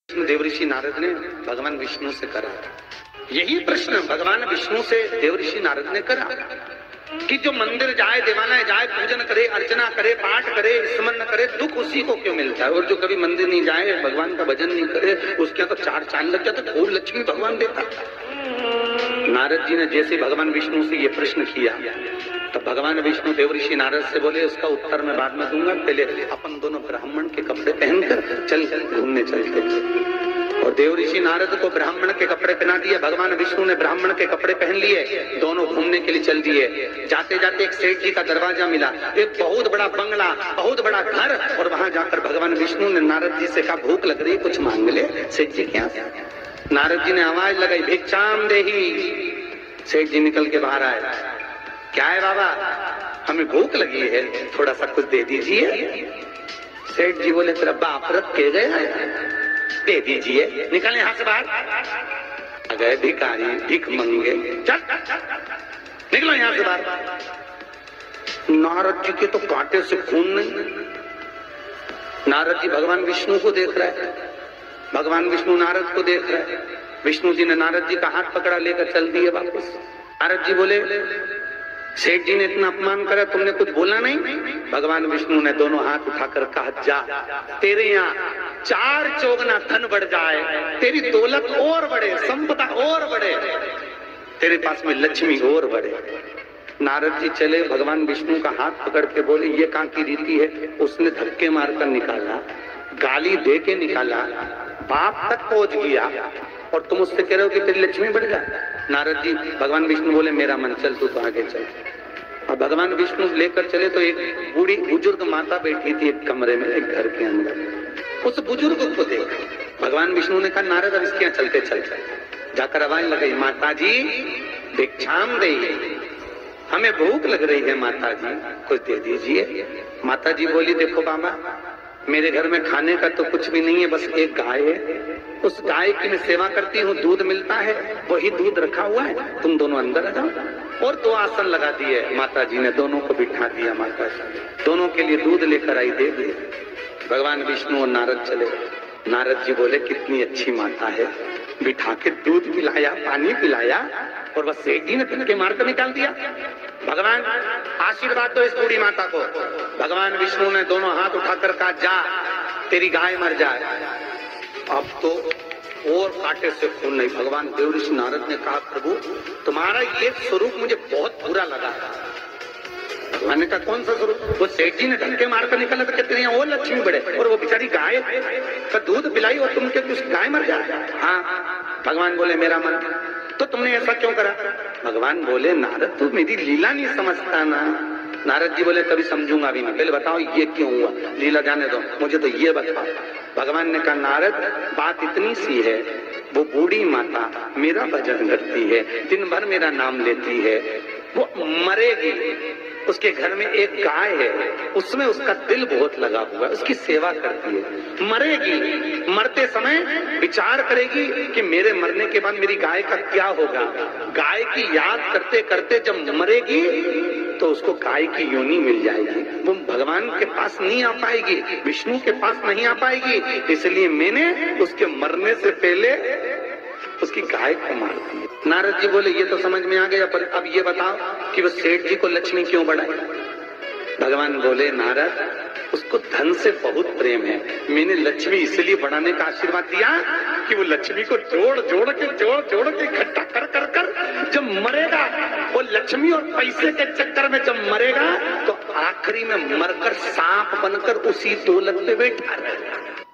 देवऋषि नारद ने भगवान विष्णु से करा। यही प्रश्न भगवान विष्णु से देवऋषि नारद ने करा कि जो मंदिर जाए, देवालय जाए, पूजन करे, अर्चना करे, पाठ करे, स्मरण करे, दुख उसी को क्यों मिलता है? और जो कभी मंदिर नहीं जाए, भगवान का भजन नहीं करे, उसके तो चार चांद लग जाते, खूब लक्ष्मी भगवान देता। नारद जी ने जैसे भगवान विष्णु से ये प्रश्न किया, तो भगवान विष्णु देवऋषि नारद से बोले, उसका उत्तर मैं बाद में दूंगा, पहले अपन दोनों ब्राह्मण के कपड़े पहनकर चल घूमने चलते। और देवऋषि नारद को ब्राह्मण के कपड़े पहना दिए, भगवान विष्णु ने ब्राह्मण के कपड़े पहन लिए, दोनों घूमने के लिए चल दिए। जाते जाते एक सेठ जी का दरवाजा मिला, एक बहुत बड़ा बंगला, बहुत बड़ा घर, और वहां जाकर भगवान विष्णु ने नारद जी से कहा, भूख लग रही, कुछ मांग ले। सेठ जी क्या? नारद जी ने आवाज लगाई, भिक्षाम देही। सेठ जी निकल के बाहर आए, क्या है बाबा? हमें भूख लगी है, थोड़ा सा कुछ दे दीजिए। सेठ जी बोले, तेरा बाप रख के गया, दे दीजिए। निकले यहां से बाहर। अगर भिखारी, भिख मंगे, चल निकलो यहां से बाहर। नारद जी के तो कांटे से खून नहीं। नारद जी भगवान विष्णु को देख रहे हैं, भगवान विष्णु नारद को देख रहे हैं। विष्णु जी ने नारद जी का हाथ पकड़ा, लेकर चल दिए वापस। नारद जी बोले, सेठ जी ने इतना अपमान करा, तुमने कुछ बोला नहीं? भगवान विष्णु ने दोनों हाथ उठाकर कहा, जा, तेरे यहाँ चार चौगुना धन बढ़ जाए, तेरी दौलत और बढ़े, संपदा और बढ़े, तेरे पास में लक्ष्मी और बढ़े। नारद जी चले, भगवान विष्णु का हाथ पकड़ के बोले, ये कहाँ की रीति है? उसने धक्के मारकर निकाला, गाली दे के निकाला, बाप तक पहुंच गया, और तुम उससे कह रहे हो कि तेरी लक्ष्मी बढ़ जाए। नारद जी, भगवान विष्णु बोले, मेरा मन, चल तू तो आगे चल। और भगवान विष्णु लेकर चले तो एक बूढ़ी बुजुर्ग माता बैठी थी एक कमरे में, एक घर के अंदर। उस बुजुर्ग को देख भगवान विष्णु ने कहा, नारद अब इसके यहाँ चलते चलते। जाकर आवाज लगाई, माता जी भिक्षाम दे, हमें भूख लग रही है माता जी, कुछ दे दीजिए। माता जी बोली, देखो बाबा, मेरे घर में खाने का तो कुछ भी नहीं है, बस एक गाय है, उस गाय की मैं सेवा करती हूँ, दूध मिलता है, वही दूध रखा हुआ है, तुम दोनों अंदर आ जाओ। और दो आसन लगा दिए माता जी ने, दोनों को बिठा दिया। माता जी दोनों के लिए दूध लेकर आई, दे दिए। भगवान विष्णु और नारद चले। नारद जी बोले, कितनी अच्छी माता है, बिठा के दूध पिलाया, पानी पिलाया, और बस सेठ जी ने धक्के मारकर निकाल दिया। भगवान आशीर्वाद दो इस बूढ़ी माता को। भगवान विष्णु ने दोनों हाथ उठाकर कहा, जा, तेरी गाय मर जाए। अब तो और कांटे से खून नहीं। भगवान देवऋषि नारद ने कहा, प्रभु तुम्हारा ये स्वरूप मुझे बहुत बुरा लगा। भगवान ने कहा, कौन सा स्वरूप? वो सेठ जी ने धक्के मारकर निकला तो कहते हैं, वो लक्ष्मी बढ़े, और वो बेचारी गाय का दूध पिलाई और तुम कहते उस गाय मर जाए। हाँ, भगवान बोले, मेरा मन, तो तुमने ऐसा क्यों करा? भगवान बोले, नारद तू मेरी लीला नहीं समझता ना। नारद जी बोले, कभी समझूंगा भी नहीं, पहले बताओ ये क्यों हुआ, लीला जाने दो, मुझे तो ये बताओ। भगवान ने कहा, नारद बात इतनी सी है, वो बूढ़ी माता मेरा भजन करती है, दिन भर मेरा नाम लेती है, वो मरेगी, उसके घर में एक गाय है, उसमें उसका दिल बहुत लगा हुआ है, उसकी सेवा करती है, मरेगी, मरते समय विचार करेगी कि मेरे मरने के बाद मेरी गाय का क्या होगा। गाय की याद करते करते जब मरेगी तो उसको गाय की योनि मिल जाएगी, वो भगवान के पास नहीं आ पाएगी, विष्णु के पास नहीं आ पाएगी, इसलिए मैंने उसके मरने से पहले उसकी गाय को मार दी। नारद जी बोले, ये तो समझ में आ गया, पर अब ये बताओ कि वो सेठ जी को लक्ष्मी क्यों बढ़ाई? भगवान बोले, नारद उसको धन से बहुत प्रेम है, मैंने लक्ष्मी इसलिए बढ़ाने का आशीर्वाद दिया कि वो लक्ष्मी को जोड़ जोड़ के इकट्ठा कर कर कर जब मरेगा, वो लक्ष्मी और पैसे के चक्कर में जब मरेगा तो आखिरी में मरकर सांप बनकर उसी दौलत पे बैठा रहेगा।